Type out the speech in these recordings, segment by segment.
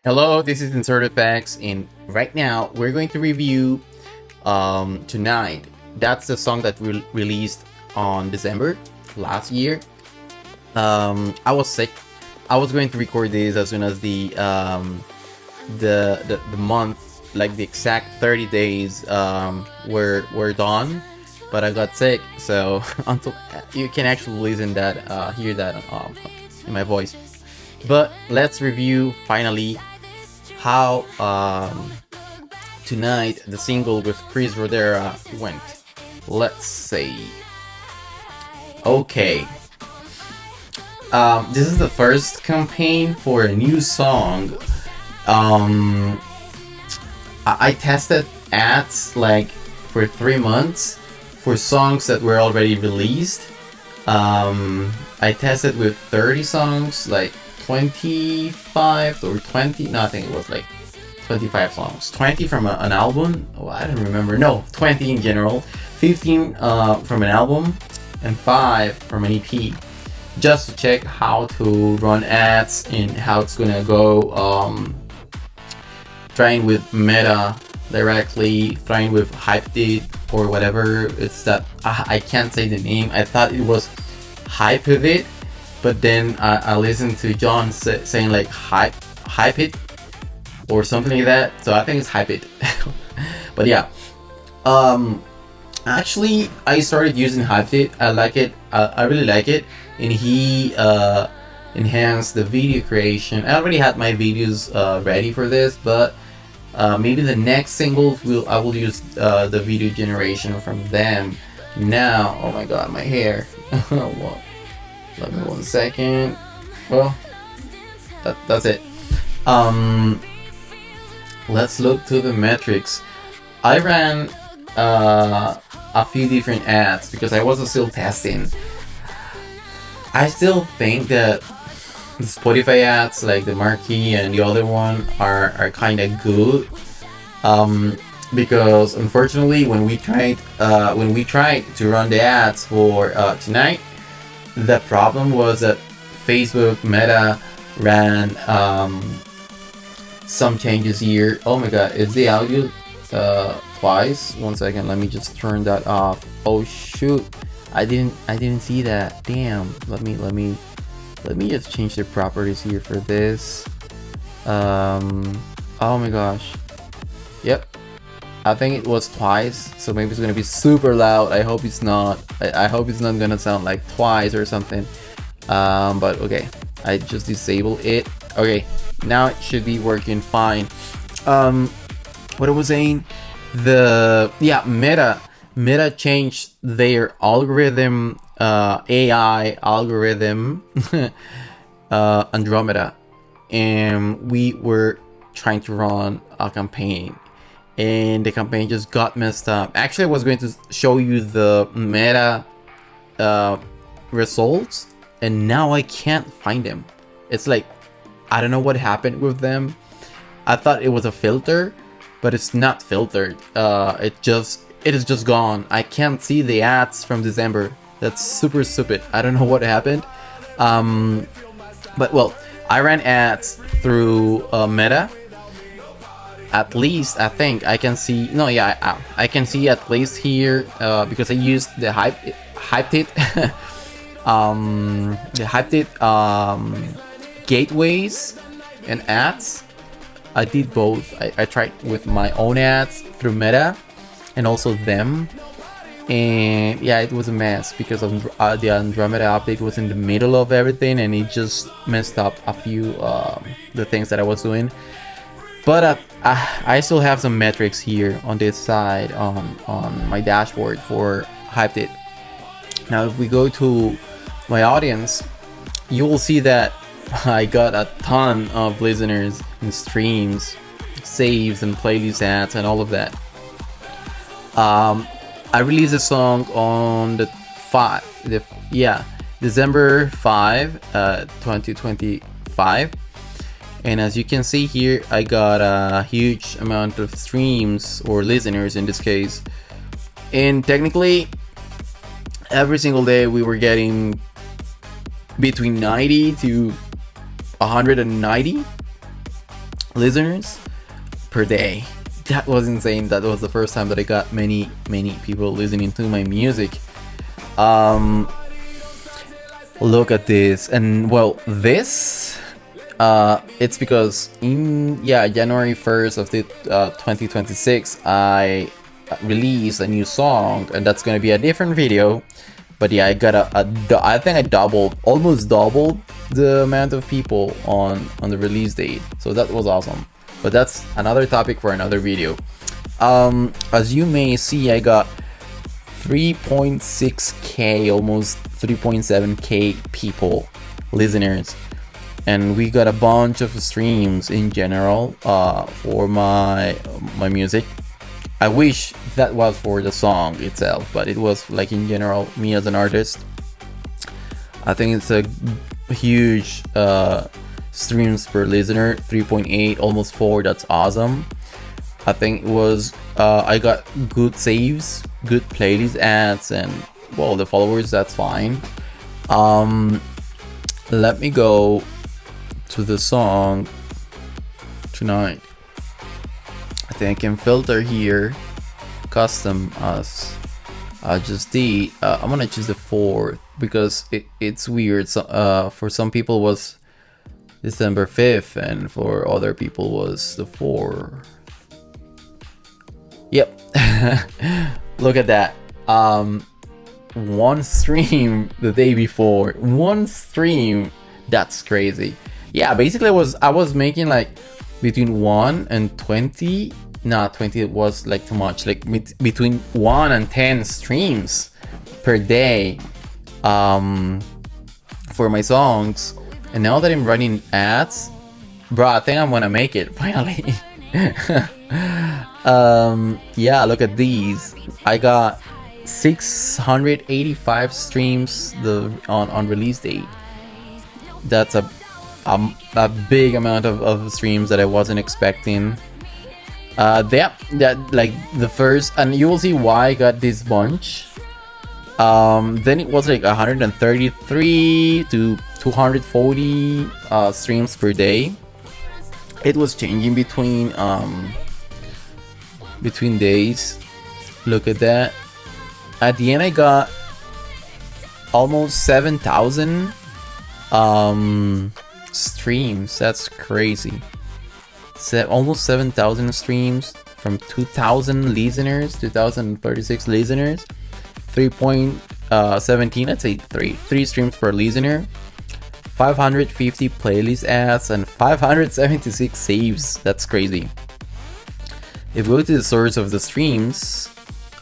Hello, this is InsertFX, and right now we're going to review Tonight. That's the song that we released on December last year. I was sick. I was going to record this as soon as the month, like the exact 30 days, were done, but I got sick. So until you can actually listen that, hear that in my voice. But let's review finally how Tonight, the single with Chris Rodera, went. Let's see. Okay. This is the first campaign for a new song. I tested ads like for 3 months for songs that were already released. I tested with 30 songs, like 25 or 20. No, I think it was like 25 songs. 20 from an album. Oh, I don't remember. No, 20 in general. 15 from an album, and 5 from an EP. Just to check how to run ads and how it's gonna go. Trying with Meta directly, trying with Hyped or whatever. It's that I can't say the name. I thought it was Hype It, but then I listened to John saying like hype it or something like that. So I think it's Hype It. But yeah, actually I started using Hype It. I like it. I really like it, and he enhanced the video creation. I already had my videos ready for this, but maybe the next singles I will use the video generation from them. Now, oh my god, my hair. Well, let me 1 second. Well, that's it. Let's look to the metrics. I ran a few different ads because I was still testing. I still think that the Spotify ads, like the marquee and the other one, are kind of good. Because unfortunately, when we tried to run the ads for Tonight, the problem was that Facebook Meta ran some changes here. Oh my god, is the audio twice? 1 second, let me just turn that off. Oh shoot, I didn't see that. Damn. Let me just change the properties here for this. Oh my gosh. Yep. I think it was twice, so maybe it's gonna be super loud. I hope it's not. I hope it's not gonna sound like twice or something. But okay, I just disable it. Okay, now it should be working fine. What I was saying, Meta changed their algorithm, AI algorithm, Andromeda, and we were trying to run a campaign, and the campaign just got messed up. Actually, I was going to show you the Meta results, and now I can't find them. It's like, I don't know what happened with them. I thought it was a filter, but it's not filtered. It is just gone. I can't see the ads from December. That's super stupid. I don't know what happened. But well, I ran ads through Meta. At least I think I can see. No, yeah, I can see at least here because I used the hyped it, the hyped it gateways and ads. I did both. I tried with my own ads through Meta and also them, and yeah, it was a mess because of the Andromeda update was in the middle of everything, and it just messed up a few the things that I was doing. But I still have some metrics here on this side on my dashboard for Hyped It. Now, if we go to my audience, you will see that I got a ton of listeners and streams, saves and playlist ads and all of that. I released a song on December 5, 2025. And as you can see here, I got a huge amount of streams or listeners in this case. And technically, every single day we were getting between 90 to 190 listeners per day. That was insane. That was the first time that I got many people listening to my music. Look at this. And well, this it's because in January 1st of the 2026 I released a new song, and that's gonna be a different video. But yeah, I got I think I almost doubled the amount of people on the release date. So that was awesome. But that's another topic for another video. As you may see, I got 3.6k, almost 3.7k people, listeners. And we got a bunch of streams in general for my music. I wish that was for the song itself, but it was like in general, me as an artist. I think it's a huge streams per listener, 3.8, almost 4. That's awesome. I think it was I got good saves, good playlist ads, and well, the followers, that's fine. Let me go to the song tonight. I think I can filter here, custom as I just did. I'm gonna choose the 4th because it's weird. So, for some people was December 5th, and for other people was the 4th. Yep. Look at that. One stream the day before. One stream. That's crazy. Yeah, basically I was making like between 1 and 20. Nah, 20 was like too much. Like between 1 and 10 streams per day for my songs. And now that I'm running ads, bro, I think I'm gonna make it finally. Yeah, look at these. I got 685 streams on release date. That's a big amount of streams that I wasn't expecting. That like the first, and you will see why I got this bunch. Then it was like 133 to 240 streams per day. It was changing between days. Look at that. At the end I got almost 7,000 streams. That's crazy. Almost 7,000 streams from 2,000 listeners, 2,036 listeners. 3.17, let's say 3 streams per listener, 550 playlist ads, and 576 saves. That's crazy. If we go to the source of the streams,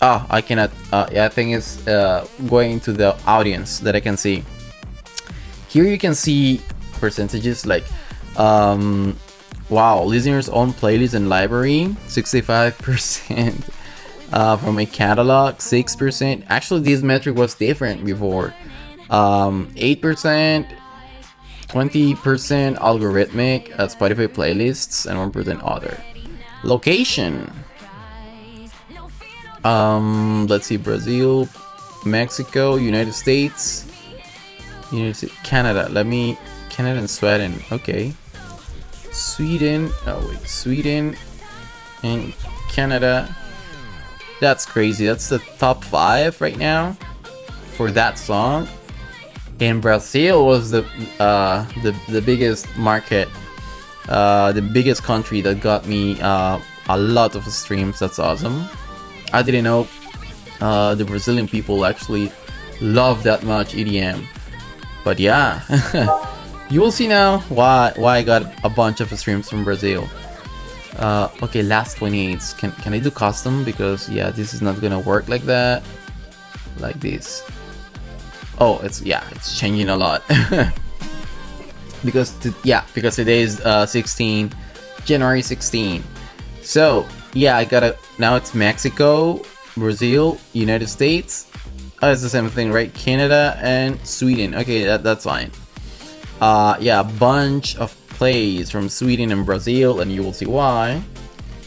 I cannot. I think it's going to the audience that I can see. Here you can see percentages like, wow, listeners on playlist and library, 65%. From a catalog, 6%. Actually, this metric was different before. 8%, 20% algorithmic, Spotify playlists, and 1% other. Location. Let's see, Brazil, Mexico, United States, Canada. Canada and Sweden. Okay. Sweden. Oh wait, Sweden and Canada. That's crazy. That's the top 5 right now for that song. And Brazil was the biggest market, the biggest country that got me a lot of streams. That's awesome. I didn't know the Brazilian people actually love that much EDM. But yeah, you will see now why I got a bunch of streams from Brazil. Okay, last 28. Can I do custom? Because yeah, this is not gonna work like that. Like this. Oh, it's changing a lot. because today is January 16. So yeah, now it's Mexico, Brazil, United States. Oh, it's the same thing, right? Canada and Sweden. Okay, that's fine. Yeah, a bunch of plays from Sweden and Brazil, and you will see why.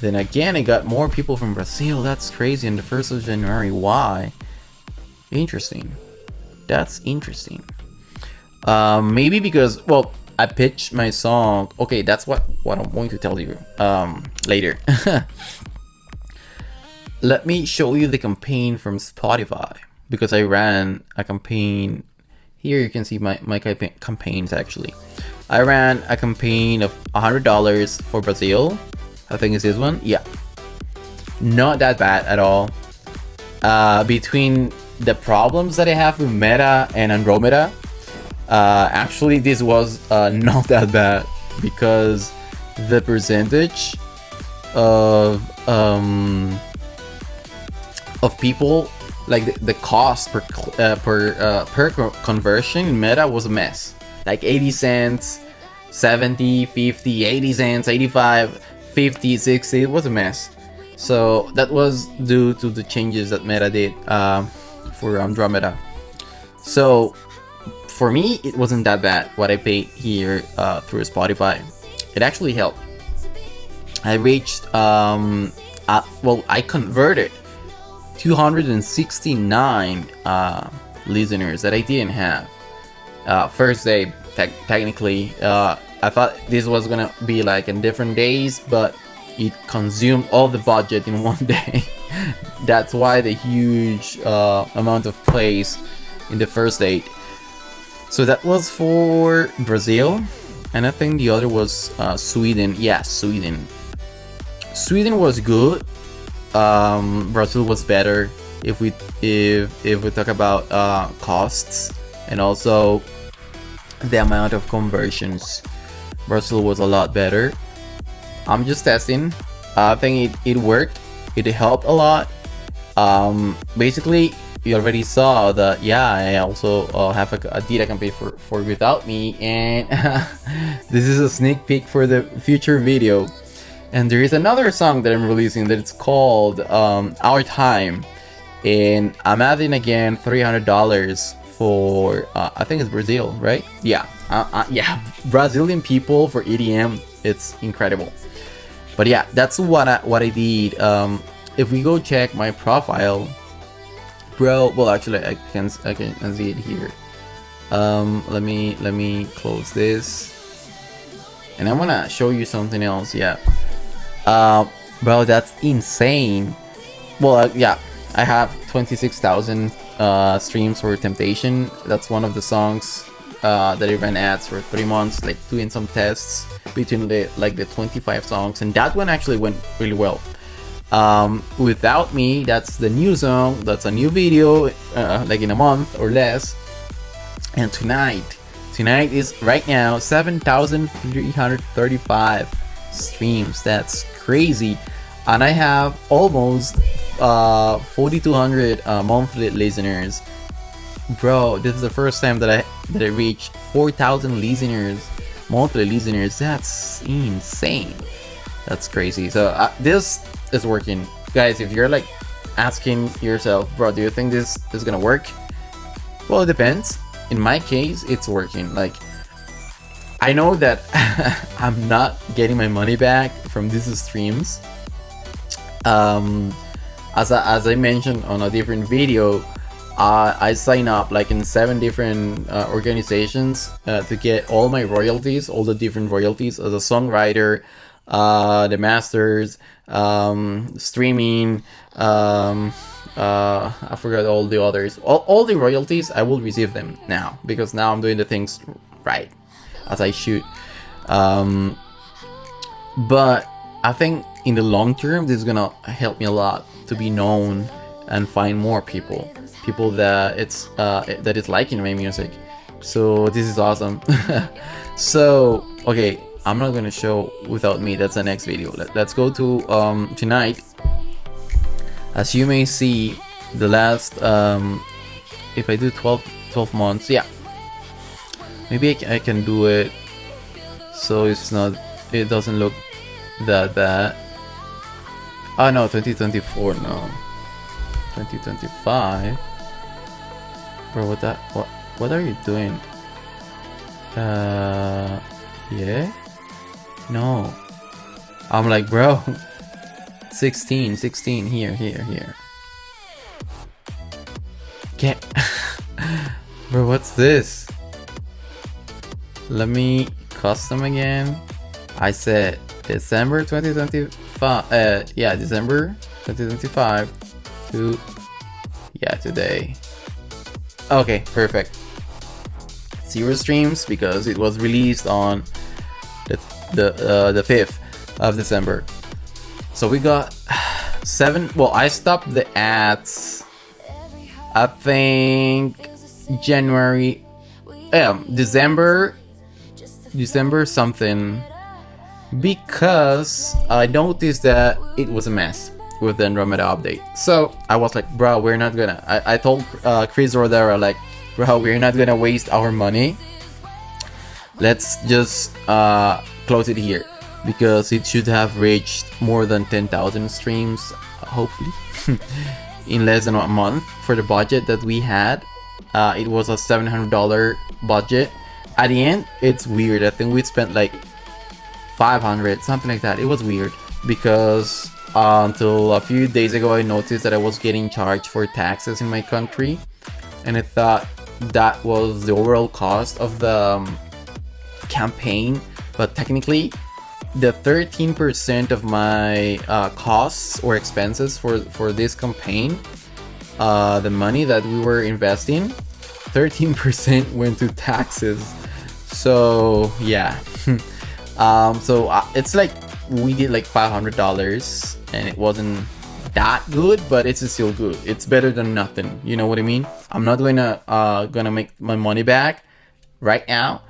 Then again, I got more people from Brazil. That's crazy. On the 1st of January. Why? Interesting. That's interesting. Maybe because, well, I pitched my song. Okay, that's what I'm going to tell you later. Let me show you the campaign from Spotify, because I ran a campaign. Here you can see my campaigns actually. I ran a campaign of $100 for Brazil. I think it's this one. Yeah. Not that bad at all. Between the problems that I have with Meta and Andromeda, actually this was not that bad, because the percentage of people, like the cost per conversion in Meta was a mess. Like 80 cents, 70, 50, 80 cents, 85, 50, 60, it was a mess. So that was due to the changes that Meta did for Andromeda. So for me, it wasn't that bad what I paid here through Spotify. It actually helped. I reached, I converted 269 listeners that I didn't have. First day, technically, I thought this was gonna be like in different days, but it consumed all the budget in one day. That's why the huge amount of plays in the first day. So that was for Brazil, and I think the other was Sweden. Yeah, Sweden. Sweden was good. Brazil was better if we talk about costs and also the amount of conversions. Brazil was a lot better. I'm just testing. I think it worked. It helped a lot. Basically, you already saw that. Yeah, I also did a campaign for Without Me, and this is a sneak peek for the future video. And there is another song that I'm releasing that it's called Our Time, and I'm adding again $300 for I think it's Brazil, right? Yeah, yeah, Brazilian people for EDM. It's incredible. But yeah, that's what I did. If we go check my profile, bro. Well, actually, I can see it here. Let me close this, and I wanna show you something else. Yeah. Bro, that's insane. Well, yeah, I have 26,000 streams for Temptation. That's one of the songs that I ran ads for 3 months, like doing some tests between the 25 songs, and that one actually went really well. Without Me, that's the new song. That's a new video, like in a month or less. And tonight is right now 7,335 streams. That's crazy. And I have almost 4,200 monthly listeners. Bro, this is the first time that I reached 4,000 listeners, monthly listeners. That's insane. That's crazy. So this is working, guys. If you're like asking yourself, bro, do you think this is gonna work? Well, it depends. In my case, it's working. Like, I know that I'm not getting my money back from these streams. As I mentioned on a different video, I sign up like in 7 different organizations to get all my royalties, all the different royalties as a songwriter, the masters, streaming, I forgot all the others. All the royalties, I will receive them now, because now I'm doing the things right, as I should. But I think in the long term, this is gonna help me a lot to be known and find more people that it's liking my music. So this is awesome. So okay, I'm not gonna show Without Me. That's the next video. Let's go to Tonight. As you may see, the last if I do 12 months, yeah, maybe I can do it so it doesn't look that bad. Oh no, 2024, no, 2025. Bro, what are you doing? Yeah, no, I'm like, bro, 16 here. Get bro, what's this? Let me custom again. I said December 2025. Yeah, December 2025 to today. Okay, perfect. 0 streams because it was released on the 5th of December. So we got 7. Well, I stopped the ads, I think December something, because I noticed that it was a mess with the Andromeda update. So I was like, bro, we're not gonna, I told Chris Rodera, like, bro, we're not gonna waste our money. Let's just close it here, because it should have reached more than 10,000 streams, hopefully, in less than a month for the budget that we had. It was a $700 budget. At the end, it's weird. I think we spent like 500, something like that. It was weird because until a few days ago, I noticed that I was getting charged for taxes in my country, and I thought that was the overall cost of the campaign. But technically, the 13% of my costs or expenses for this campaign, the money that we were investing, 13% went to taxes. So yeah. It's like we did like $500, and it wasn't that good, but it's still good. It's better than nothing. You know what I mean? I'm not gonna make my money back right now,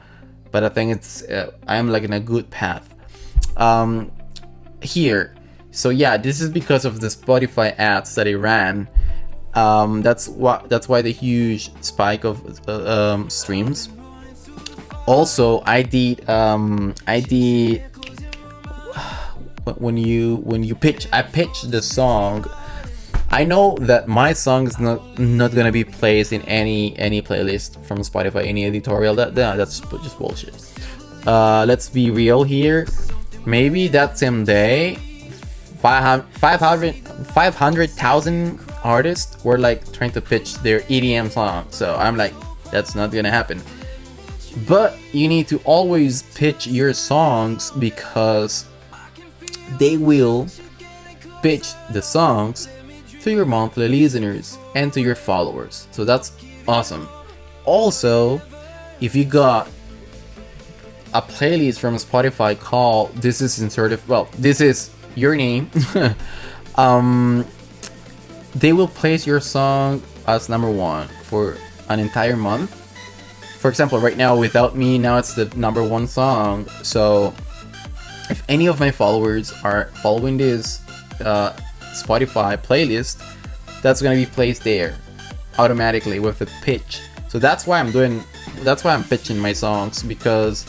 but I think it's I'm like in a good path here. So yeah, this is because of the Spotify ads that I ran. That's why the huge spike of streams. Also, I did when you pitch, I pitched the song. I know that my song is not gonna be placed in any playlist from Spotify, any editorial. That's just bullshit. Let's be real here. Maybe that same day, 500,000 artists were like trying to pitch their EDM song. So I'm like, that's not gonna happen. But you need to always pitch your songs, because they will pitch the songs to your monthly listeners and to your followers. So that's awesome. Also, if you got a playlist from Spotify called "This is InsertFX," well, this is your name. They will place your song as number 1 for an entire month. For example, right now, Without Me, now it's the number 1 song. So if any of my followers are following this Spotify playlist, that's gonna be placed there automatically with the pitch. So that's why I'm pitching my songs, because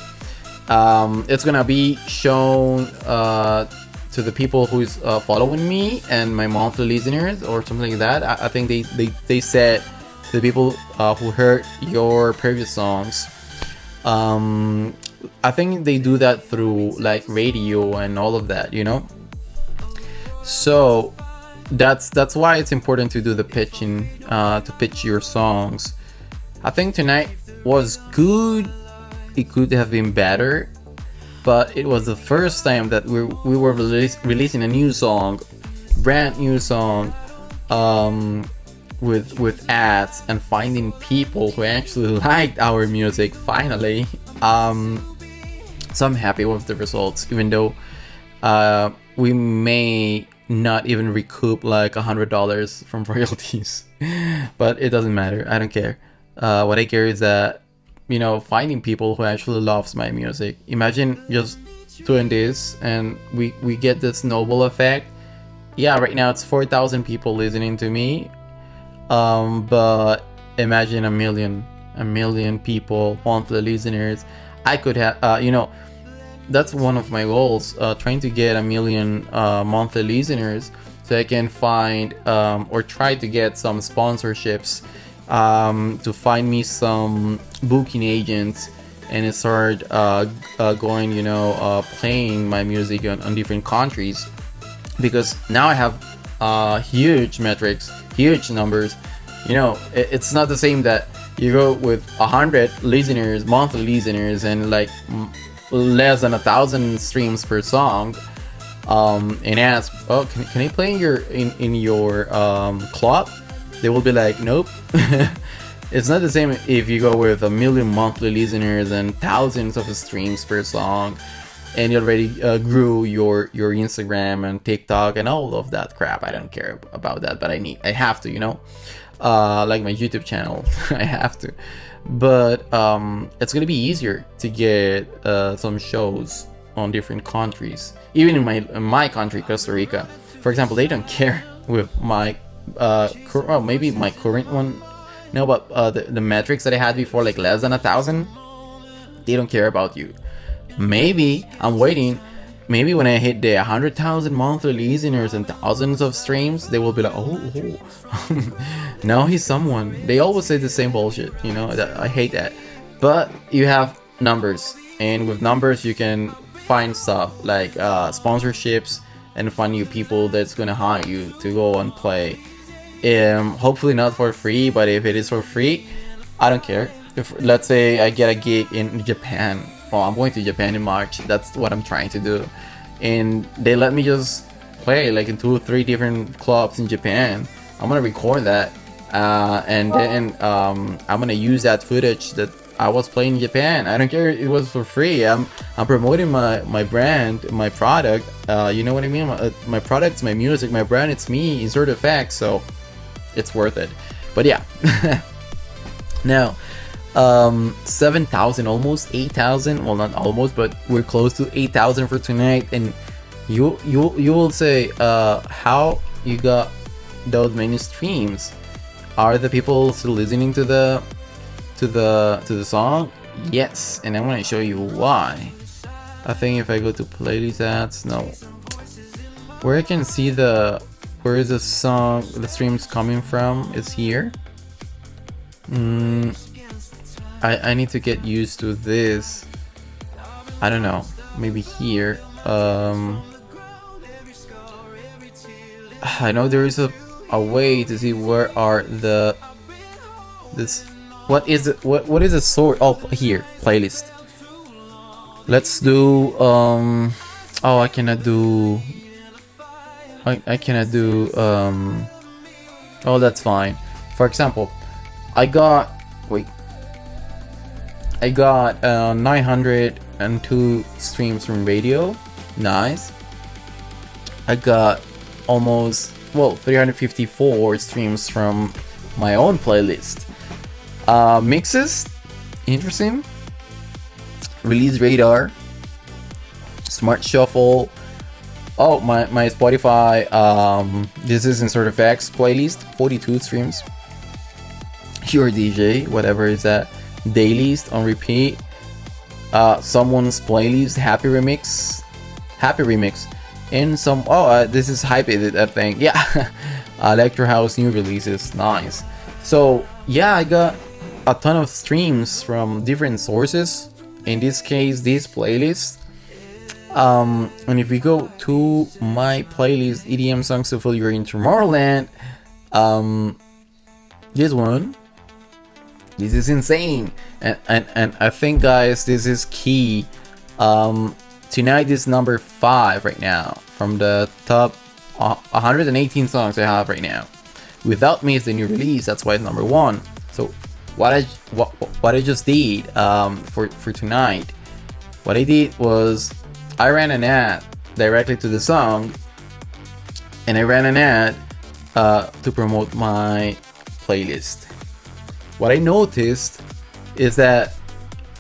it's gonna be shown to the people who's following me and my monthly listeners or something like that. I think they said to the people who heard your previous songs. I think they do that through like radio and all of that, you know. So that's why it's important to do the pitching, to pitch your songs. I think tonight was good. It could have been better, but it was the first time that we were releasing a new song, brand new song, with ads, and finding people who actually liked our music finally. So I'm happy with the results, even though we may not even recoup like $100 from royalties. But it doesn't matter. I don't care. What I care is that, you know, finding people who actually loves my music. Imagine just doing this and we get this snowball effect. Yeah, right now it's 4,000 people listening to me. But imagine a million people, monthly listeners. I could have, you know, that's one of my goals, trying to get 1 million monthly listeners, so I can find or try to get some sponsorships, to find me some booking agents, and start going, you know, playing my music on different countries, because now I have huge metrics, huge numbers. You know, it's not the same that you go with 100 listeners, monthly listeners, and like less than 1,000 streams per song, and ask, oh, can I play in your club? They will be like, nope. It's not the same if you go with 1 million monthly listeners and thousands of streams per song, and you already grew your Instagram and TikTok and all of that crap. I don't care about that, but I have to, like my YouTube channel. I have to. But it's gonna be easier to get some shows on different countries, even in my country, Costa Rica, for example. They don't care with my maybe my current one. No, but the metrics that I had before, like less than 1,000, they don't care about you. Maybe I'm waiting. Maybe when I hit the 100,000 monthly listeners and thousands of streams, they will be like, oh. Now he's someone. They always say the same bullshit, I hate that. But you have numbers, and with numbers you can find stuff like sponsorships and find new people that's gonna hire you to go and play. Hopefully not for free, but if it is for free, I don't care. If let's say I get a gig in Japan, well, I'm going to Japan in March. That's what I'm trying to do, and they let me just play like in 2 or 3 different clubs in Japan. I'm gonna record that, and then I'm gonna use that footage that I was playing in Japan. I don't care if it was for free. I'm promoting my brand, my product. You know what I mean? My product's my music, my brand. It's me, InsertFX. So it's worth it. But yeah. Now 7,000, almost 8,000. Well, not almost, but we're close to 8,000 for tonight. And you will say, how you got those many streams? Are the people still listening to the song? Yes, and I'm gonna show you why. I think if I go to playlist ads, no, where I can see where is the song, the streams coming from is here. I need to get used to this. I don't know, maybe here. I know there is a way to see where are what is it, what is the source? Oh, here, playlist. Let's do I cannot do oh, that's fine. For example, I got 902 streams from radio. Nice. I got almost 354 streams from my own playlist. Mixes, interesting. Release radar, smart shuffle. Oh, my Spotify, this is InsertFX playlist, 42 streams. Your DJ, whatever is that, dailies on repeat. Someone's playlist, happy remix, and some this is Hype Edit, I think. Yeah. Electro House new releases, nice. So yeah, I got a ton of streams from different sources, in this case this playlist. And if we go to my playlist, EDM songs to fill your in Tomorrowland, this is insane, and I think, guys, this is key. Tonight is number 5 right now from the top 118 songs I have right now. Without Me is the new release, that's why it's number 1. So what I just did for tonight, what I did was I ran an ad directly to the song, and I ran an ad to promote my playlist. What I noticed is that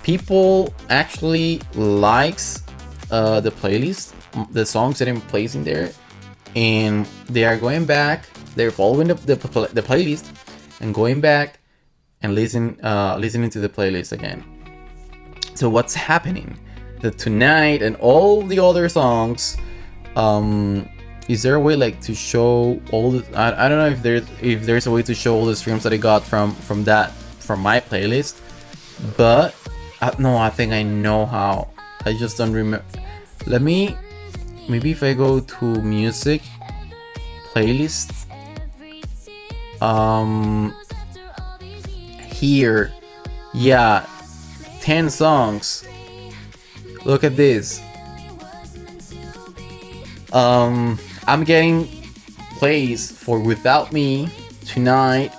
people actually likes the playlist, the songs that I'm placing there, and they are going back, they're following the playlist and going back and listening to the playlist again. So what's happening? That tonight and all the other songs, is there a way like to show all the, I don't know if there's a way to show all the streams that I got from my playlist, but no, I think I know how. I just don't remember. Maybe if I go to music playlist, here, yeah, 10 songs. Look at this. I'm getting plays for Without Me, Tonight,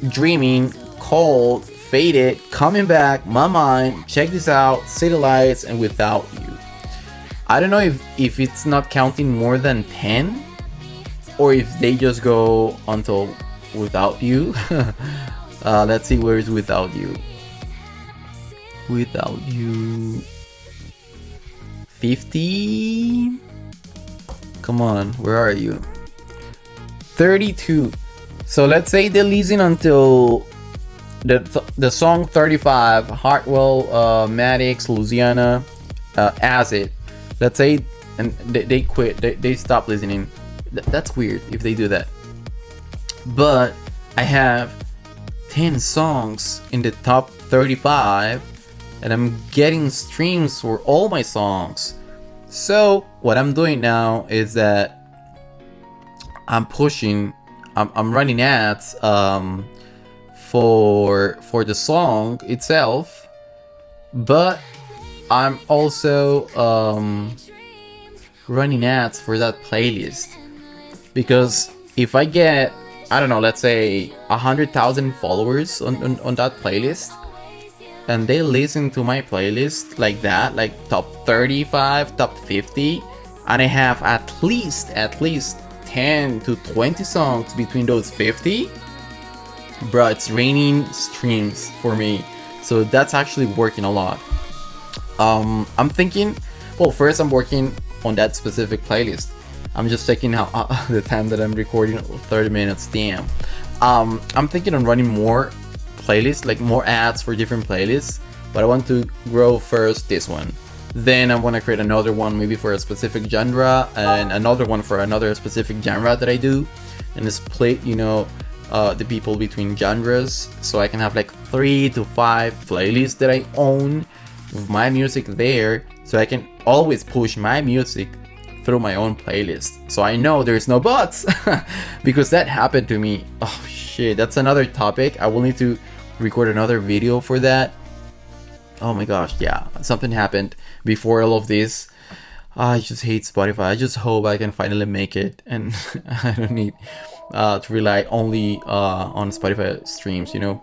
Dreaming, Cold, Faded, Coming Back, My Mind, Check This Out, City Lights, and Without You. I don't know if it's not counting more than 10 or if they just go until Without You. Let's see where is Without You. Without You. 50? Come on, where are you? 32. So let's say they listen until the song 35, Hartwell, Maddox, Louisiana, Acid. Let's say, and they quit, they stop listening. That's weird if they do that. But I have 10 songs in the top 35 and I'm getting streams for all my songs. So what I'm doing now is that I'm running ads for the song itself, but I'm also running ads for that playlist, because if I get, I don't know, let's say 100,000 followers on that playlist, and they listen to my playlist like that, like top 35, top 50, and I have at least 10 to 20 songs between those 50, bro, it's raining streams for me. So that's actually working a lot. I'm thinking, well, first I'm working on that specific playlist. I'm just checking out the time that I'm recording, 30 minutes, damn. I'm thinking on running more playlists, like more ads for different playlists, but I want to grow first this one. Then I want to create another one maybe for a specific genre, and another one for another specific genre that I do, and split, you know, the people between genres, so I can have like 3 to 5 playlists that I own with my music there, so I can always push my music through my own playlist. So I know there's no buts because that happened to me. Oh shit, that's another topic. I will need to record another video for that. Oh my gosh, yeah, something happened before all of this. I just hate Spotify. I just hope I can finally make it and I don't need to rely only on Spotify streams, you know.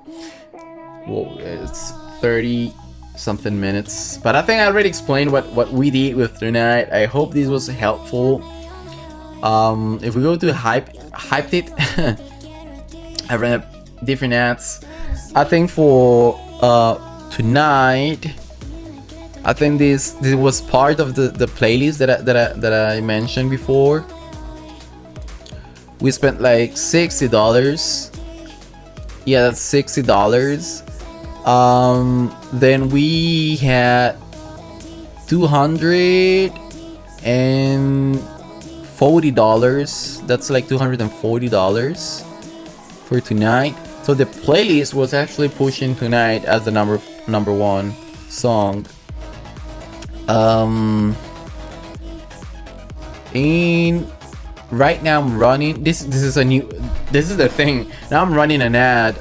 Whoa, it's 30 something minutes, but I think I already explained what we did with tonight. I hope this was helpful. If we go to hyped it, I ran different ads. I think for tonight, I think this was part of the playlist that I mentioned before. We spent like $60. Yeah, that's $60. Then we had $240. That's like $240 for tonight. So the playlist was actually pushing tonight as the number one song. And right now I'm running. This is the thing. Now I'm running an ad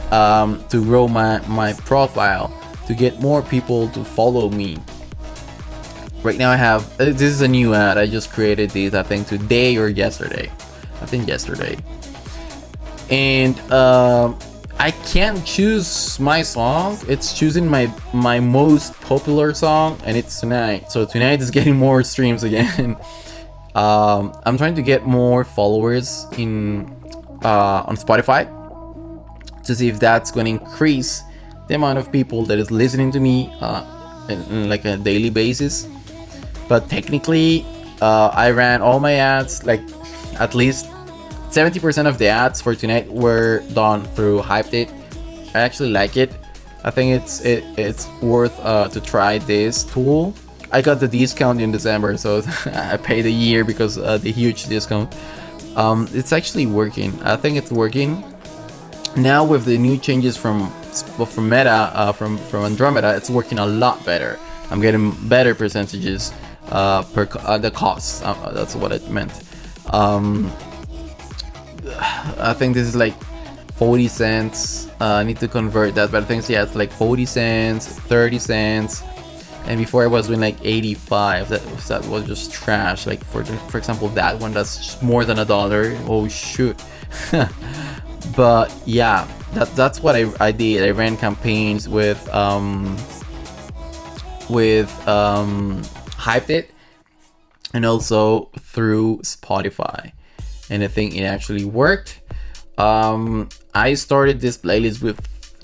to grow my profile, to get more people to follow me. Right now I have this is a new ad. I just created this, I think today or yesterday. I think yesterday. And I can't choose my song. It's choosing my most popular song, and it's tonight. So tonight is getting more streams again. I'm trying to get more followers on Spotify to see if that's going to increase the amount of people that is listening to me in like a daily basis. But technically, I ran all my ads, like at least 70% of the ads for tonight were done through Hyped It. I actually like it. I think it's worth to try this tool. I got the discount in December, so I paid a year because the huge discount. It's actually working. I think it's working. Now with the new changes from Meta, from Andromeda, it's working a lot better. I'm getting better percentages per the cost. That's what it meant. I think this is like 40 cents. I need to convert that, but I think yeah, it's like 40 cents, 30 cents. and before I was doing like 85. That was just trash. Like for example, that one, that's more than $1. Oh shoot. But yeah, that's what I did. I ran campaigns with Hyped It, and also through Spotify, and I think it actually worked. I started this playlist with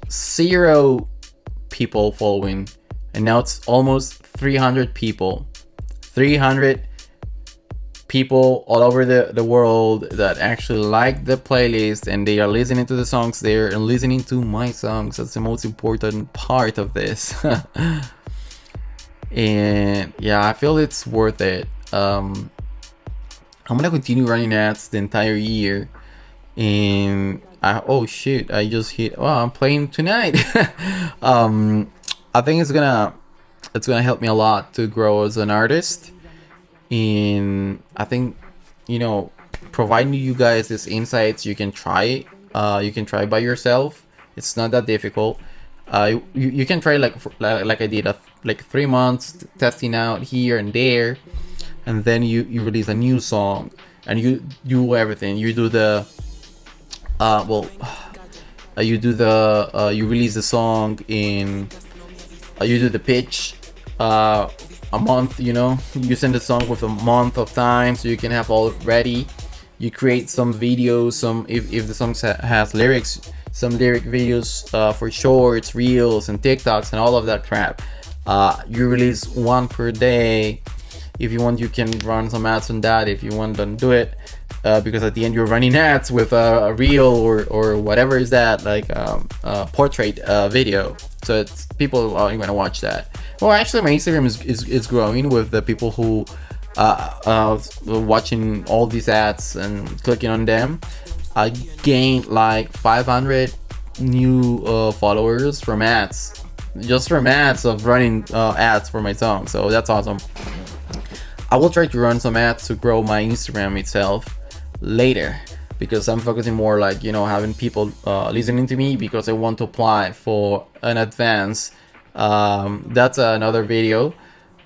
0 people following, and now it's almost 300 people. 300 people all over the world that actually like the playlist, and they are listening to the songs there and listening to my songs. That's the most important part of this. And yeah, I feel it's worth it. I'm gonna continue running ads the entire year, and oh shoot, I just hit. Well, I'm playing tonight. I think it's gonna help me a lot to grow as an artist, and I think, you know, providing you guys these insights, you can try by yourself. It's not that difficult. You can try like I did, like 3 months testing out here and there, and then you release a new song, and you do everything. You do the you release the song in, you do the pitch a month, you know, you send the song with a month of time so you can have all ready. You create some videos, if the song has lyrics, some lyric videos for shorts, reels, and TikToks, and all of that crap. You release 1 per day. If you want, you can run some ads on that. If you want, don't do it, because at the end you're running ads with a reel or whatever is that, like a portrait video. So it's, people are gonna watch that. Well, actually, my Instagram is growing with the people who watching all these ads and clicking on them. I gained like 500 new followers from ads, just from ads of running ads for my song. So that's awesome. I will try to run some ads to grow my Instagram itself later, because I'm focusing more, like, you know, having people listening to me, because I want to apply for an advance. That's another video.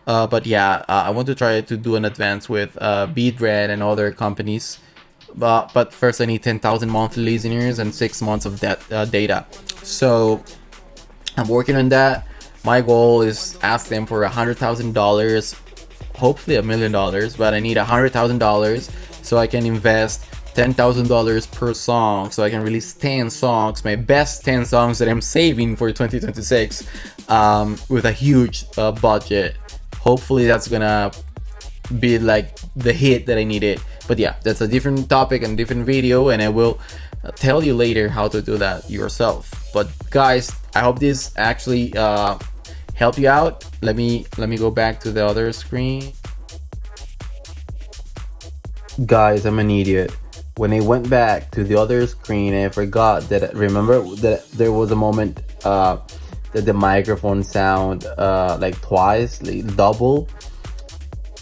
But yeah, I want to try to do an advance with Beatred and other companies. But first I need 10,000 monthly listeners and 6 months of that data. So I'm working on that. My goal is ask them for $100,000, hopefully $1 million, but I need $100,000 so I can invest $10,000 per song, so I can release 10 songs, my best 10 songs that I'm saving for 2026, with a huge budget. Hopefully that's gonna be like the hit that I needed. But yeah, that's a different topic and different video, and I will tell you later how to do that yourself. But guys, I hope this actually helped you out. Let me go back to the other screen. Guys, I'm an idiot. When I went back to the other screen, I forgot that, remember that there was a moment that the microphone sound like twice, like double.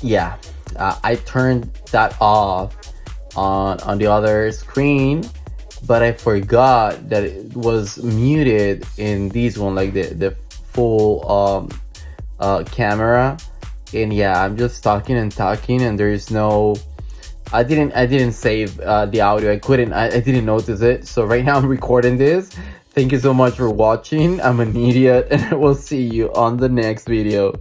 Yeah, I turned that off on the other screen, but I forgot that it was muted in this one, like the full camera. And yeah, I'm just talking and there is no, I didn't save the audio. I didn't notice it. So right now I'm recording this. Thank you so much for watching. I'm an idiot, and I will see you on the next video.